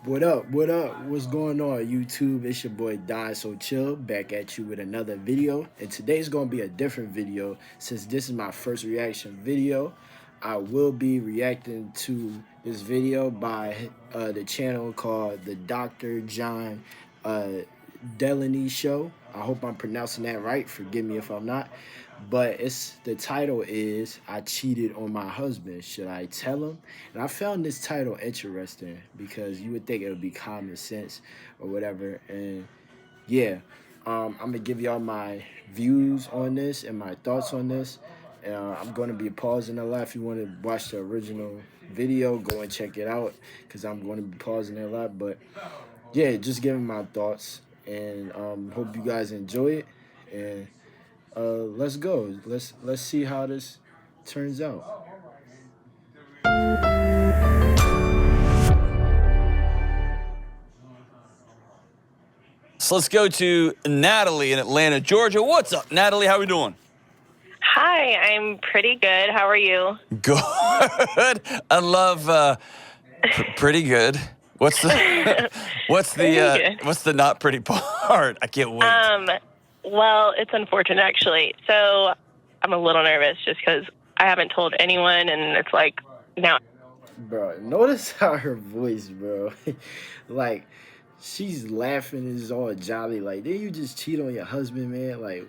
What up? What up? What's going on, YouTube? It's your boy Die So Chill back at you with another video. And today's gonna be a different video since this is my first reaction video. I will be reacting to this video by the channel called the Dr. John uh, Delaney Show. I hope I'm pronouncing that right. Forgive me if I'm not. But it's the title is I cheated on my husband. Should I tell him? And I found this title interesting because you would think it would be common sense or whatever. And yeah, I'm gonna give y'all my views on this and my thoughts on this. I'm gonna be pausing a lot. If you want to watch the original video, go and check it out because I'm going to be pausing it a lot. But yeah, just giving my thoughts and hope you guys enjoy it. And let's go. Let's see how this turns out. So let's go to Natalie in Atlanta, Georgia. What's up, Natalie? How we doing? Hi, I'm pretty good. How are you? Good. I love pretty good. What's the what's the not pretty part? I can't wait. Well, it's unfortunate actually. So I'm a little nervous just because I haven't told anyone, and it's like now. Bro, notice how her voice, bro. Like, she's laughing and is all jolly. Like, did you just cheat on your husband, man? Like,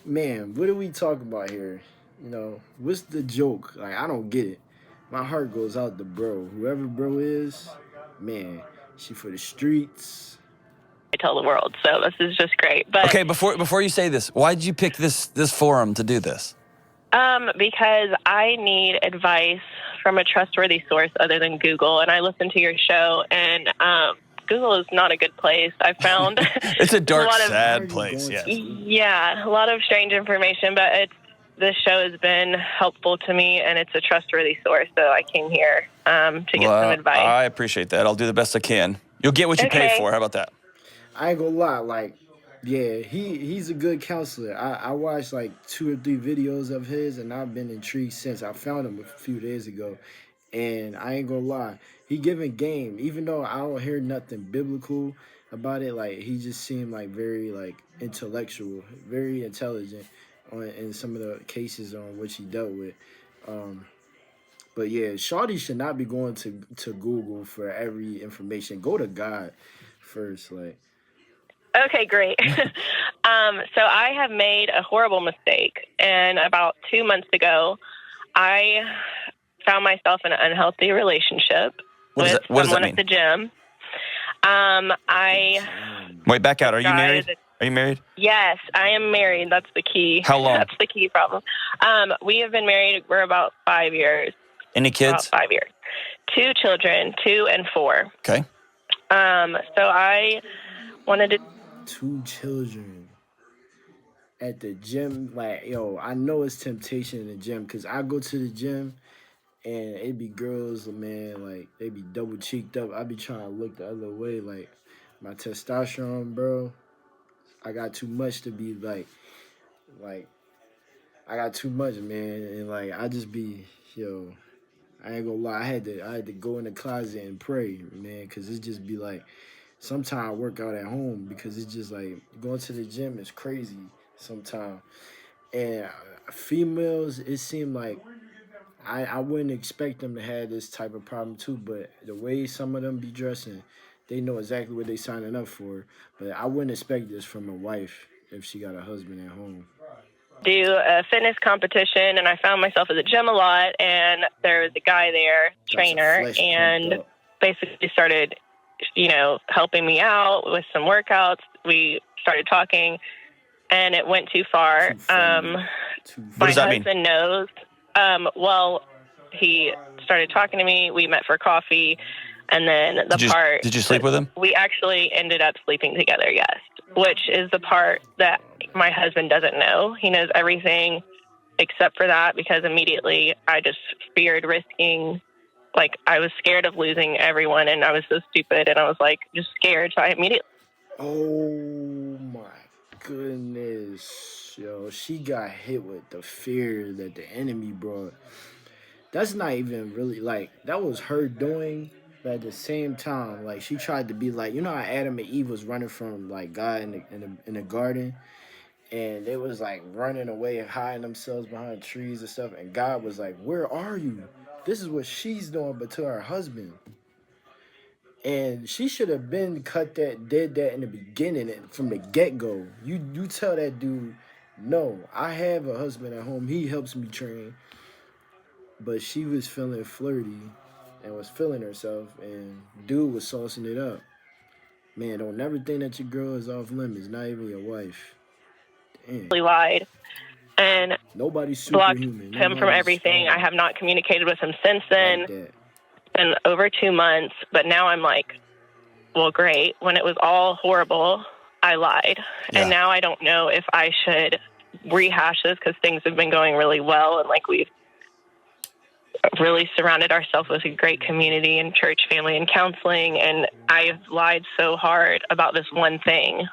man, what are we talking about here? You know, what's the joke? Like, I don't get it. My heart goes out to bro. Whoever bro is, man, she for the streets. I tell the world, so this is just great. But Okay, before you say this, why did you pick this forum to do this? because I need advice from a trustworthy source other than Google, and I listen to your show, and Google is not a good place. I found It's a dark, lot of- sad place. Yes. yeah, a lot of strange information, but this show has been helpful to me, and it's a trustworthy source, so I came here to get some advice. I appreciate that. I'll do the best I can. You'll get what you pay Okay. for. How about that? I ain't gonna lie, like, yeah, he's a good counselor. I watched like 2 or 3 videos of his, and I've been intrigued since. I found him a few days ago, and I ain't gonna lie, he giving game. Even though I don't hear nothing biblical about it, like he just seemed like very like intellectual, very intelligent in some of the cases on which he dealt with. Um, but yeah, Shawty should not be going to Google for every information. Go to God first, like. Okay, great. So I have made a horrible mistake, and about 2 months ago, I found myself in an unhealthy relationship What with does that someone mean? at the gym. Wait, back out. Are you guy married? that- Are you married? Yes, I am married. That's the key. How long? That's the key problem. We have been married. We're about 5 years. Any About kids? 5 years. 2 children, 2 and 4. Okay. So I wanted to. 2 children at the gym. Like, yo, I know it's temptation in the gym because I go to the gym and it be girls, man, like they be double cheeked up. I be trying to look the other way. Like, my testosterone, bro, I got too much to be like, I got too much, man. And like, I just be, yo, I ain't gonna lie. I had to go in the closet and pray, man, because it just be like, sometimes I work out at home because it's just like going to the gym is crazy sometimes. And females, it seemed like I wouldn't expect them to have this type of problem too, but the way some of them be dressing, they know exactly what they signing up for. But I wouldn't expect this from a wife if she got a husband at home. Do a fitness competition, and I found myself at the gym a lot, and there was a guy there, Got your trainer, flesh pumped and up. basically started, helping me out with some workouts. We started talking, and it went too far. Too funny. Too What My does that mean? husband knows. Well, he started talking to me. We met for coffee, and then Did you sleep with him? we actually ended up sleeping together, yes, which is the part that my husband doesn't know. He knows everything except for that because immediately I just feared risking, like I was scared of losing everyone, and I was so stupid, and I was like just scared. So I immediately. Oh my goodness. Yo, she got hit with the fear that the enemy brought. That's not even really like that was her doing, But at the same time, like she tried to be like, you know how Adam and Eve was running from like God in the garden, and they was like running away and hiding themselves behind trees and stuff, and God was like, "Where are you?" This is what she's doing, but to her husband. And she should have been did that in the beginning and from the get go. You tell that dude, no, I have a husband at home. He helps me train. But she was feeling flirty and was feeling herself, and dude was saucing it up. Man, don't never think that your girl is off limits, not even your wife. Damn. Lied and Nobody's blocked superhuman. him from everything. I have not communicated with him since then. Like that. Been over 2 months, but now I'm like, well, great. When it was all horrible, I lied. Yeah. And now I don't know if I should rehash this because things have been going really well, and like we've really surrounded ourselves with a great community and church, family, and counseling. And I've lied so hard about this one thing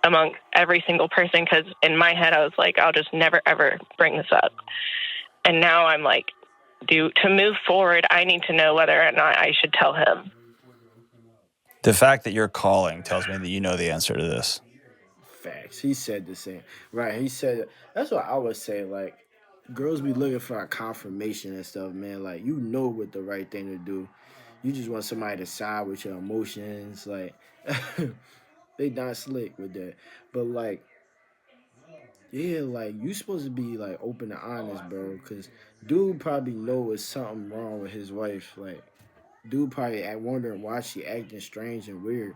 among every single person because in my head I was like, I'll just never, ever bring this up. And now I'm like, to move forward, I need to know whether or not I should tell him. The fact that you're calling tells me that you know the answer to this. Facts. He said the same. Right. He said, that's what I would say. Like, girls be looking for a confirmation and stuff, man. Like, you know what the right thing to do. You just want somebody to side with your emotions. Like, they not slick with that. But, like, yeah, like, you supposed to be, like, open and honest, bro. Because dude probably know it's something wrong with his wife. Like, dude probably wondering why she acting strange and weird.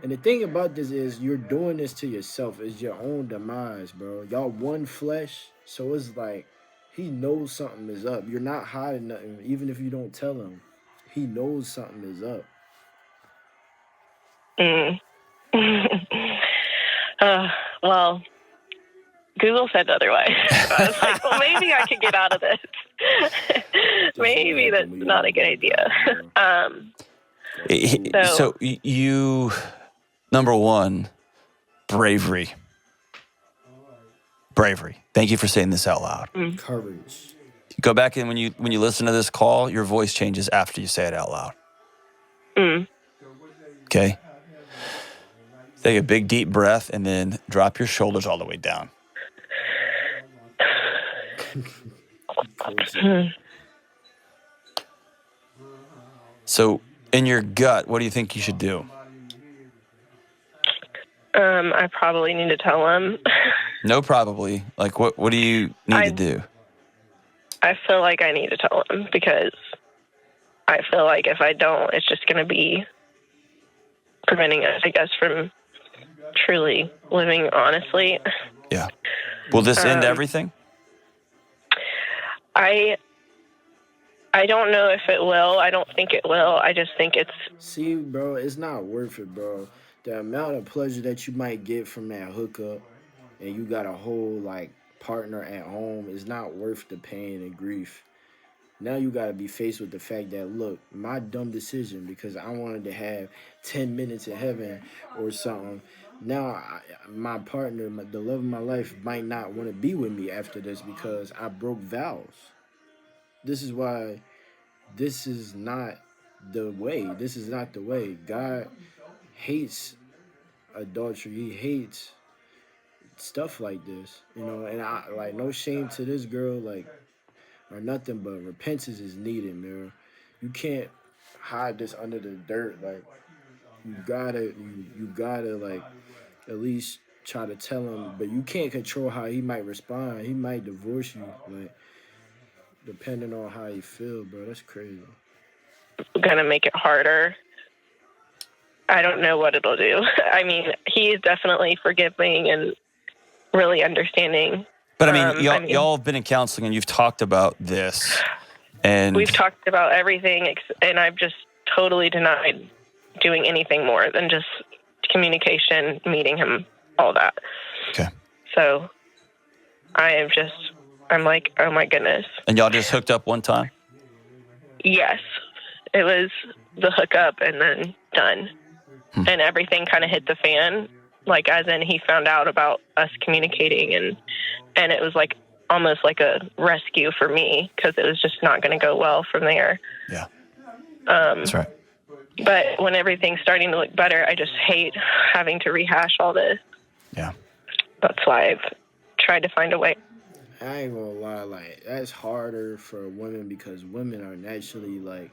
And the thing about this is you're doing this to yourself. It's your own demise, bro. Y'all one flesh. So it's like he knows something is up. You're not hiding nothing. Even if you don't tell him, he knows something is up. Well, Google said otherwise. I was like, well, maybe I could get out of this. Maybe that's not a good idea. So you, number one, bravery. Thank you for saying this out loud. Courage. Go back and when you listen to this call, your voice changes after you say it out loud. Okay? Take a big deep breath and then drop your shoulders all the way down. So, in your gut, what do you think you should do? I probably need to tell him. No, probably. Like, what do you need to do? I feel like I need to tell him because I feel like if I don't, it's just going to be preventing us, I guess, from truly living honestly. Yeah. Will this end everything? I don't know if it will. I don't think it will. I just think it's... See, bro, it's not worth it, bro. The amount of pleasure that you might get from that hookup and you got a whole, like, partner at home is not worth the pain and grief. Now you got to be faced with the fact that, look, my dumb decision because I wanted to have 10 minutes in heaven or something. Now, my partner, the love of my life, might not want to be with me after this because I broke vows. This is why this is not the way. This is not the way. God hates adultery. He hates stuff like this, you know. And I like no shame to this girl, like or nothing, but repentance is needed, man. You can't hide this under the dirt. Like you gotta like at least try to tell him, but you can't control how he might respond. He might divorce you, like depending on how you feel, bro. That's crazy. Gonna make it harder. I don't know what it'll do. I mean, he's definitely forgiving and really understanding. But I mean, y'all have been in counseling and you've talked about this, and we've talked about everything, and I've just totally denied doing anything more than just communication, meeting him, all that. Okay. So I'm like, oh my goodness. And y'all just hooked up one time? Yes. It was the hookup and then done. And everything kind of hit the fan. Like, as in he found out about us communicating, and it was like almost like a rescue for me because it was just not going to go well from there. Yeah. That's right. But when everything's starting to look better, I just hate having to rehash all this. Yeah. That's why I've tried to find a way. I ain't gonna lie, like that's harder for women because women are naturally like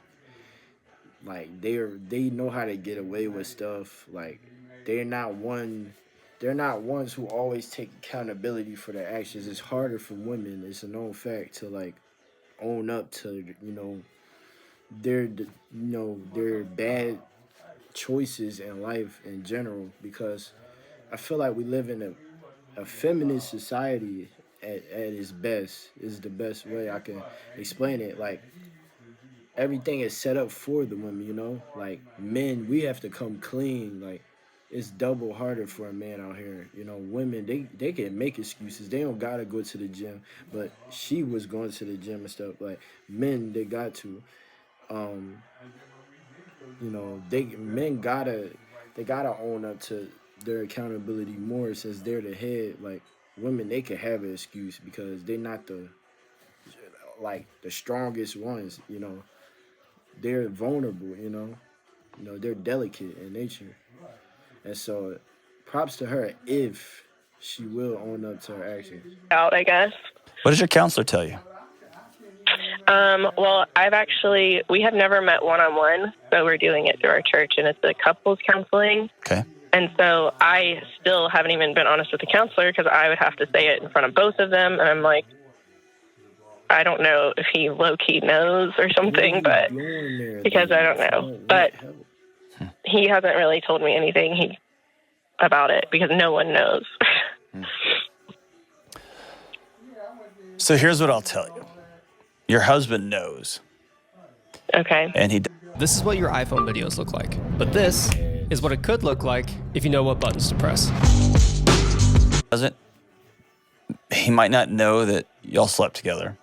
they know how to get away with stuff. Like they're not ones who always take accountability for their actions. It's harder for women. It's a known fact to like own up to their bad choices in life in general because I feel like we live in a feminist society at its best is the best way I can explain it. Like everything is set up for the women, like men, we have to come clean. Like it's double harder for a man out here. Women, they can make excuses. They don't gotta go to the gym, but she was going to the gym and stuff. Like men, they got to. Men gotta own up to their accountability more since they're the head. Like women, they can have an excuse because they're not the strongest ones. They're vulnerable. They're delicate in nature, and so props to her if she will own up to her actions. Out, I guess. What does your counselor tell you? Well, we have never met one-on-one, so we're doing it through our church, and it's a couples counseling. Okay. And so I still haven't even been honest with the counselor because I would have to say it in front of both of them, and I'm like, I don't know if he low-key knows or something, but because I don't know. But he hasn't really told me anything about it because no one knows. So here's what I'll tell you. Your husband knows. Okay. And This is what your iPhone videos look like. But this is what it could look like if you know what buttons to press. doesn't. He might not know that y'all slept together.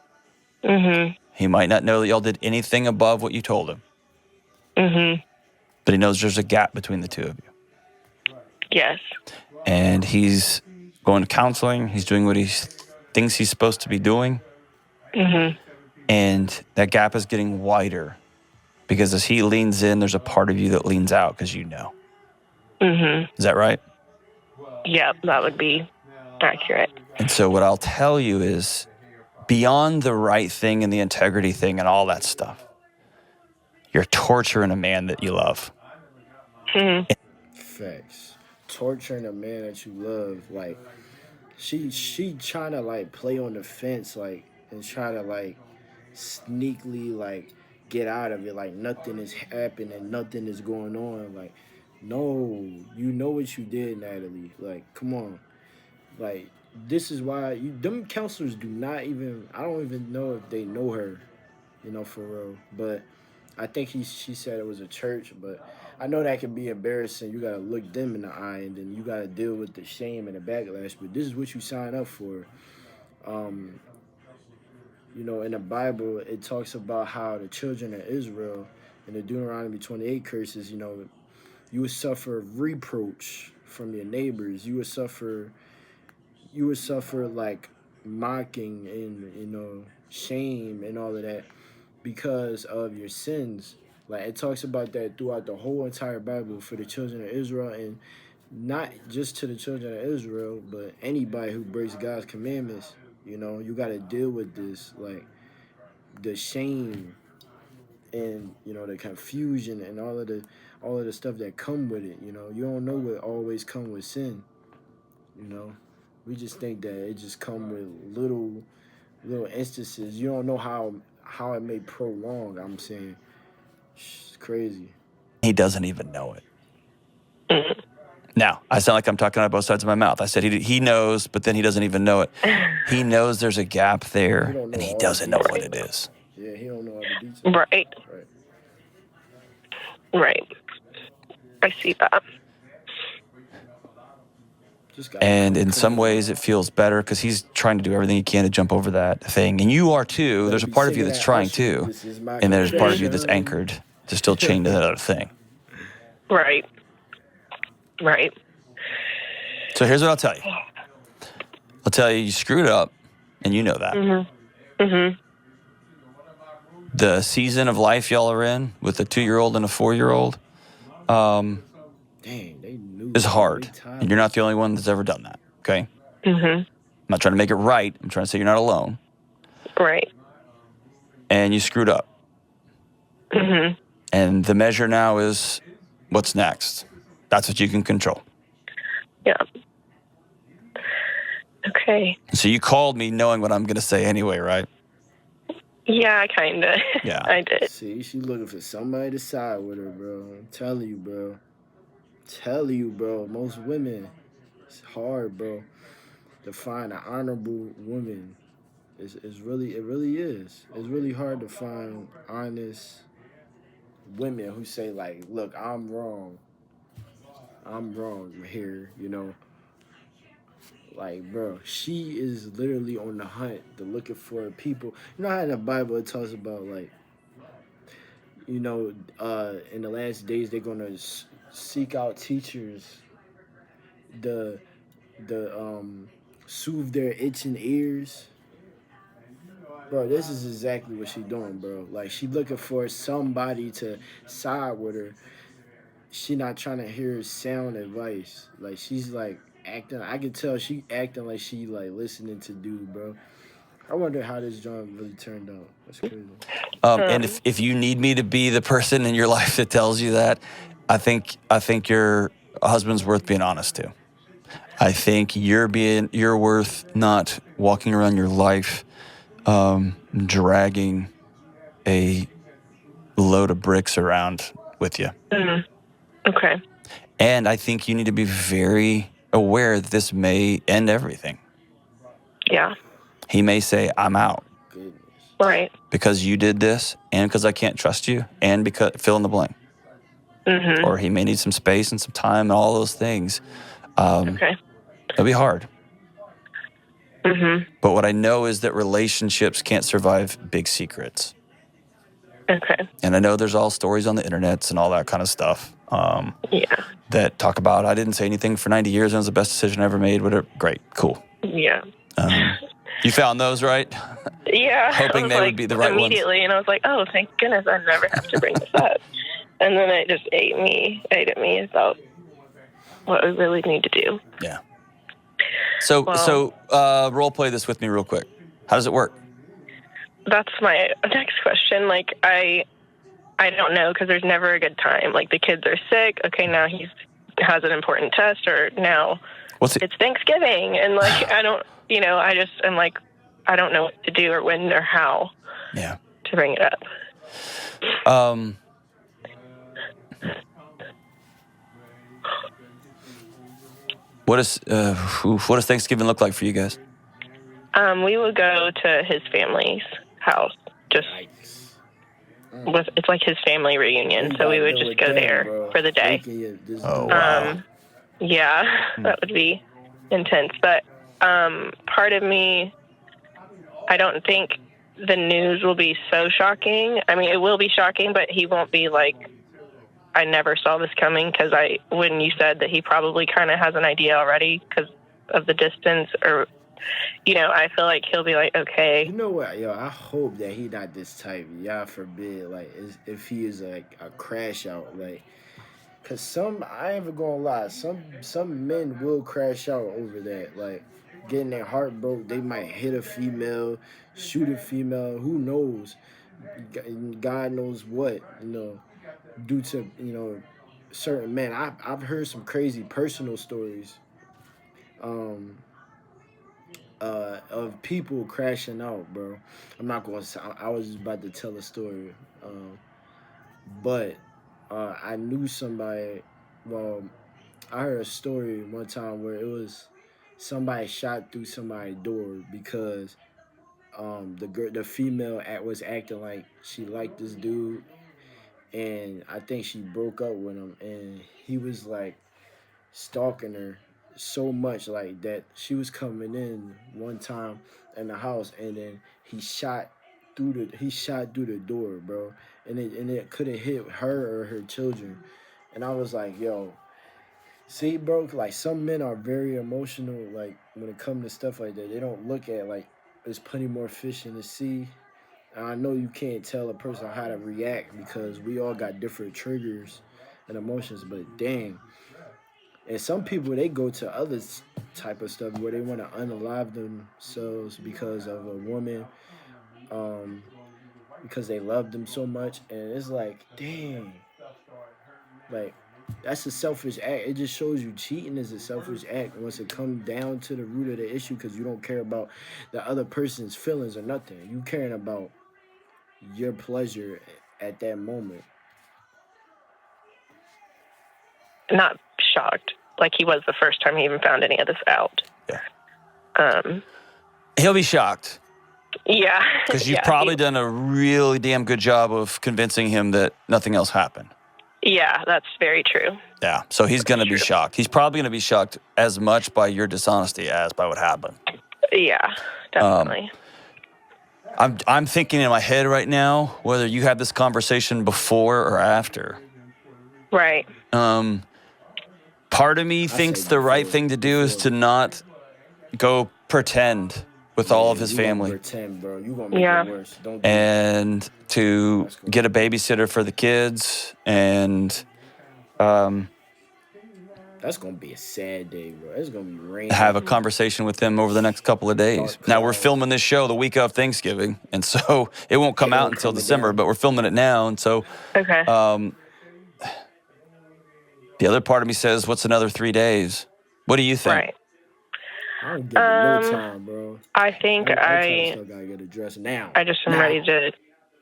Mm-hmm. He might not know that y'all did anything above what you told him. Mm-hmm. But he knows there's a gap between the two of you. Yes. And he's going to counseling. He's doing what he thinks he's supposed to be doing. Mm-hmm. And that gap is getting wider because as he leans in, there's a part of you that leans out because you know. Mm-hmm. Is that right? Yeah, that would be accurate. And so what I'll tell you is beyond the right thing and the integrity thing and all that stuff, you're torturing a man that you love. Mm-hmm. Facts. Torturing a man that you love, like she trying to like play on the fence, like, and try to like sneakily like get out of it, like nothing is happening, nothing is going on. Like, no, you know what you did, Natalie. Like, come on. Like, this is why them counselors do not even, I don't even know if they know her, for real. But I think she said it was a church, but I know that can be embarrassing. You gotta look them in the eye, and then you gotta deal with the shame and the backlash. But this is what you sign up for. In the Bible, it talks about how the children of Israel in the Deuteronomy 28 curses, you would suffer reproach from your neighbors. You would suffer like mocking and, shame and all of that because of your sins. Like, it talks about that throughout the whole entire Bible for the children of Israel, and not just to the children of Israel, but anybody who breaks God's commandments. You got to deal with this, like the shame and the confusion and all of the stuff that come with it. You don't know what always come with sin. We just think that it just come with little instances. You don't know how it may prolong. I'm saying it's crazy. He doesn't even know it. Mm-hmm. Now, I sound like I'm talking out both sides of my mouth. I said he knows, but then he doesn't even know it. He knows there's a gap there, and he doesn't know what it is. Yeah, he don't know all the details. Right. I see that. And in some ways, it feels better because he's trying to do everything he can to jump over that thing. And you are too. There's a part of you that's trying too. And there's a part of you that's anchored to still chained to that other thing. Right. So here's what I'll tell you. I'll tell you screwed up, and you know that. Mm-hmm. Mm-hmm. The season of life y'all are in with a 2-year-old and a 4-year-old, um, Dang, they knew. is hard. Big time. And you're not the only one that's ever done that, okay? Mhm. I'm not trying to make it right. I'm trying to say you're not alone. Right. And you screwed up. Mhm. And the measure now is what's next. That's what you can control. Yeah. Okay. So you called me knowing what I'm going to say anyway, right? Yeah, kinda. Yeah. I did. See, she looking for somebody to side with her, bro. I'm telling you, bro. Most women, it's hard, bro, to find an honorable woman. It really is. It's really hard to find honest women who say like, look, I'm wrong here, you know. Like, bro, she is literally on the hunt, to looking for people. You know how in the Bible it talks about like, you know, in the last days they're gonna seek out teachers, the soothe their itching ears. Bro, this is exactly what she doing, bro. Like, she looking for somebody to side with her. She not trying to hear sound advice. Like, she's like acting. I can tell she acting like she like listening to dude, bro. I wonder how this joint really turned out. That's crazy. And if you need me to be the person in your life that tells you that, I think your husband's worth being honest to. I think you're worth not walking around your life dragging a load of bricks around with you. Mhm. Okay. And I think you need to be very aware that this may end everything. Yeah. He may say, I'm out. Goodness. Right. Because you did this, and because I can't trust you, and because fill in the blank. Mhm. Or he may need some space and some time and all those things. Okay. It'll be hard. Mhm. But what I know is that relationships can't survive big secrets. Okay. And I know there's all stories on the internets and all that kind of stuff Yeah. that talk about, I didn't say anything for 90 years and it was the best decision I ever made. Whatever. Great. Cool. Yeah. You found those, right? Yeah. Hoping I was they like, would be the right ones. immediately, and I was like, oh, thank goodness I never have to bring this up. And then it just ate at me about what we really need to do. Yeah. So role play this with me real quick. How does it work? That's my next question. Like, I don't know, because there's never a good time. Like, the kids are sick. Okay, now he has an important test, or now it's Thanksgiving. And, like, I don't, I'm like, I don't know what to do or when or how to bring it up. What does Thanksgiving look like for you guys? We would go to his family's house. It's like his family reunion, so we would just go there for the day. Oh, wow. Yeah, that would be intense. But part of me, I don't think the news will be so shocking. I mean, it will be shocking, but he won't be like, I never saw this coming, because when you said that he probably kind of has an idea already because of the distance, or, I feel like he'll be like, okay. You know what, yo, I hope that he not this type. God forbid, like, if he is like a crash out, like, cause I ain't even gonna lie, some men will crash out over that, like, getting their heart broke. They might hit a female, shoot a female, who knows? God knows what, due to, certain men. I've heard some crazy personal stories of people crashing out, bro. I'm not going to, I was just about to tell a story. But I knew somebody, well, I heard a story one time where it was somebody shot through somebody's door because the female was acting like she liked this dude, and I think she broke up with him, and he was like stalking her so much like that. She was coming in one time in the house, and then he shot through the door, bro, and it couldn't hit her or her children. And I was like, yo, see, bro, like, some men are very emotional, like, when it comes to stuff like that. They don't look at, like, there's plenty more fish in the sea. And I know you can't tell a person how to react because we all got different triggers and emotions. But dang, and some people they go to other type of stuff where they want to unalive themselves because of a woman, um, because they love them so much, and it's like, dang, like that's a selfish act. It just shows you cheating is a selfish act once it comes down to the root of the issue, because you don't care about the other person's feelings or nothing. You caring about your pleasure at that moment. Not shocked like he was the first time he even found any of this out. Yeah. He'll be shocked. Yeah. Because you've probably done a really damn good job of convincing him that nothing else happened. Yeah, that's very true. Yeah, so he's going to be shocked. He's probably going to be shocked as much by your dishonesty as by what happened. Yeah, definitely. I'm thinking in my head right now whether you had this conversation before or after. Right. Part of me thinks the right thing to do is to not go pretend with all of his family. Pretend, bro. You gonna make it worse. Don't do and that. To get a babysitter for the kids, and that's gonna be a sad day, bro. It's gonna be raining. Have a conversation with them over the next couple of days. Now we're filming this show the week of Thanksgiving, and so it won't come out until December. But we're filming it now, and so okay. The other part of me says, "What's another 3 days?" What do you think? Right. I don't give it no time, bro. I think I gotta get addressed now. I just am ready to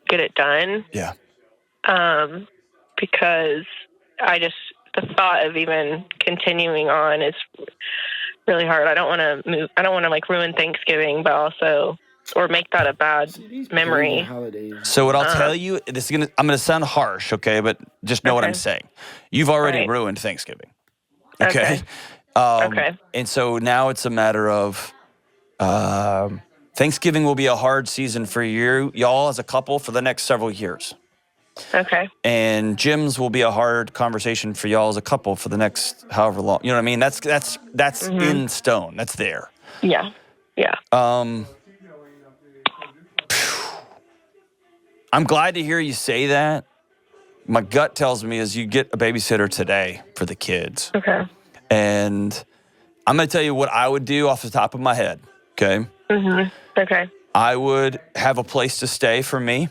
get it done. Yeah. Because the thought of even continuing on is really hard. I don't want to move. I don't want to like ruin Thanksgiving, but also or make that a bad memory. So what I'll tell you, I'm gonna sound harsh, okay? But just know what I'm saying. You've already ruined Thanksgiving. Okay. Okay. And so now it's a matter of Thanksgiving will be a hard season for y'all as a couple for the next several years. Okay. And Jim's will be a hard conversation for y'all as a couple for the next however long. You know what I mean? That's in stone. That's there. Yeah. Yeah. I'm glad to hear you say that. My gut tells me is you get a babysitter today for the kids. Okay. And I'm going to tell you what I would do off the top of my head, okay? Mm-hmm. Okay. I would have a place to stay for me.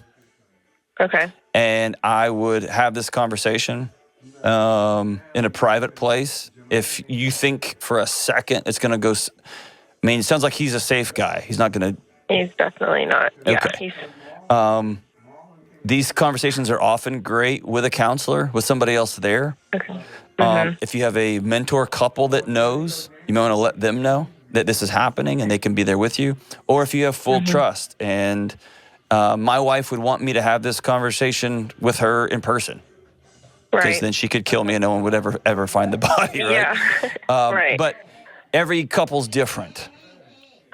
Okay. And I would have this conversation in a private place. If you think for a second it's going to go... I mean, it sounds like he's a safe guy. He's not going to... He's definitely not. Yeah, okay. These conversations are often great with a counselor, with somebody else there. Okay. If you have a mentor couple that knows, you might want to let them know that this is happening and they can be there with you. Or if you have full trust. And my wife would want me to have this conversation with her in person. Because then she could kill me and no one would ever find the body, right? Yeah. Right. But every couple's different.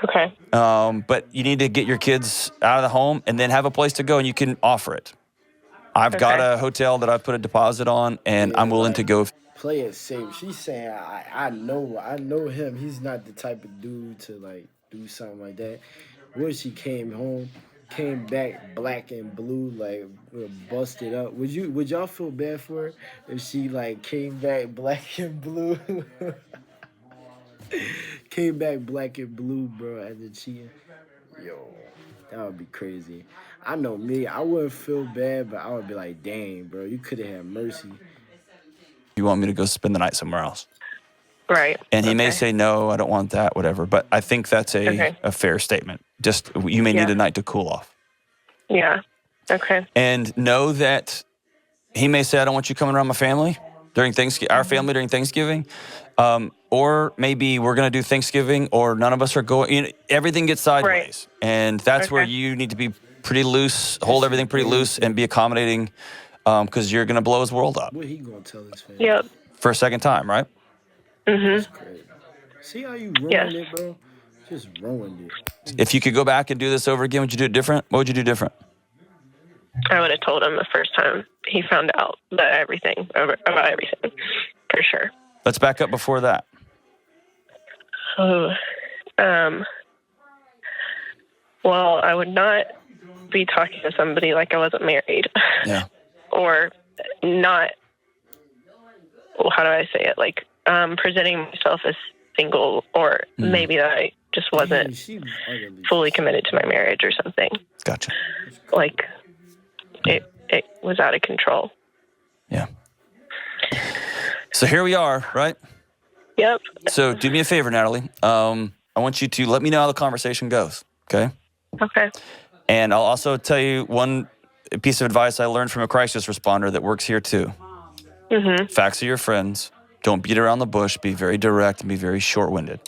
Okay. But you need to get your kids out of the home and then have a place to go, and you can offer it. I've got a hotel that I've put a deposit on, and I'm willing to go. Play it safe. She's saying, I know him. He's not the type of dude to like do something like that. What if she came back black and blue, like busted up? Would y'all feel bad for her if she like came back black and blue? Came back black and blue, bro, after cheating. Yo, that would be crazy. I know me, I wouldn't feel bad, but I would be like, dang, bro, you could have had mercy. You want me to go spend the night somewhere else? Right. And he may say, no, I don't want that, whatever. But I think that's a fair statement. Just, you may need a night to cool off. Yeah. Okay. And know that he may say, I don't want you coming around my family during Thanksgiving, our family during Thanksgiving. Or maybe we're going to do Thanksgiving or none of us are going. You know, everything gets sideways. Right. And that's where you need to be pretty loose, hold everything pretty loose and be accommodating because you're going to blow his world up. What he going to tell his family? Yep. For a second time, right? Mm-hmm. See how you ruined it, bro? Just ruined it. If you could go back and do this over again, would you do it different? What would you do different? I would have told him the first time he found out about everything, for sure. Let's back up before that. Oh, well, I would not be talking to somebody like I wasn't married. Yeah. Or not how do I say it? Like, presenting myself as single, or maybe that I just wasn't fully committed to my marriage or something. Gotcha. Like, it was out of control. Yeah. So here we are, right? Yep. So do me a favor, Natalie. I want you to let me know how the conversation goes, okay? Okay. And I'll also tell you one piece of advice I learned from a crisis responder that works here too. Mm-hmm. Facts are your friends. Don't beat around the bush. Be very direct and be very short-winded.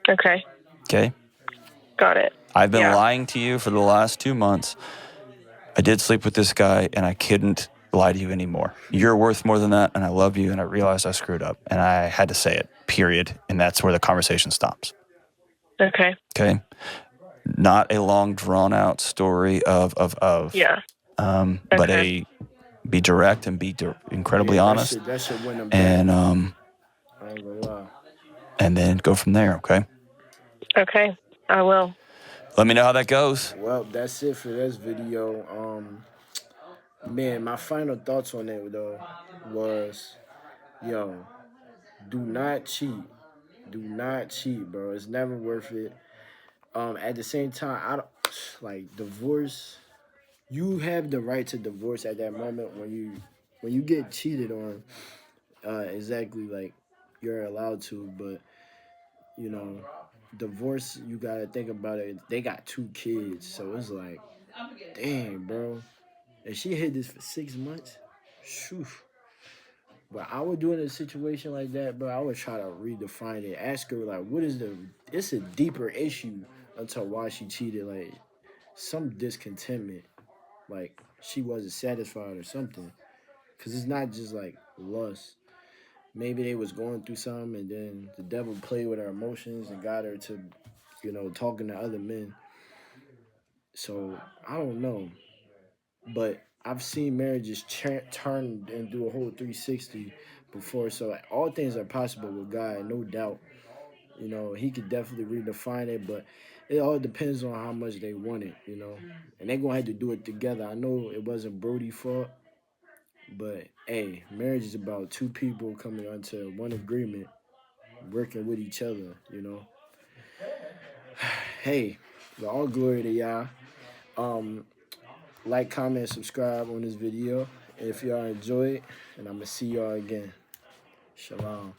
Okay. Okay? Got it. I've been lying to you for the last 2 months. I did sleep with this guy, and I couldn't lie to you anymore. You're worth more than that, and I love you, and I realized I screwed up, and I had to say it, period. And that's where the conversation stops. Okay. Okay? Not a long, drawn-out story of. Yeah. But be direct and be incredibly honest. That shit win them and I ain't gonna lie. And then go from there, okay? Okay. I will. Let me know how that goes. Well, that's it for this video. Man, my final thoughts on it though was, yo, do not cheat. Do not cheat, bro. It's never worth it. At the same time, I don't like divorce. You have the right to divorce at that moment when you get cheated on. Exactly, like you're allowed to, but you know, divorce. You gotta think about it. They got 2 kids, so it's like, dang, bro. If she hid this for 6 months, shoo. But I would do it in a situation like that, bro. I would try to redefine it. Ask her like, what is it's a deeper issue until why she cheated. Like some discontentment, like she wasn't satisfied or something. Cause it's not just like lust. Maybe they was going through something, and then the devil played with her emotions and got her to, talking to other men. So I don't know, but I've seen marriages turn and do a whole 360 before. So all things are possible with God, no doubt. He could definitely redefine it, but it all depends on how much they want it, And they're gonna have to do it together. I know it wasn't Brody's fault, but hey, marriage is about 2 people coming onto one agreement, working with each other. Hey, all glory to y'all. Like, comment, subscribe on this video if y'all enjoy it, and I'm gonna see y'all again. Shalom.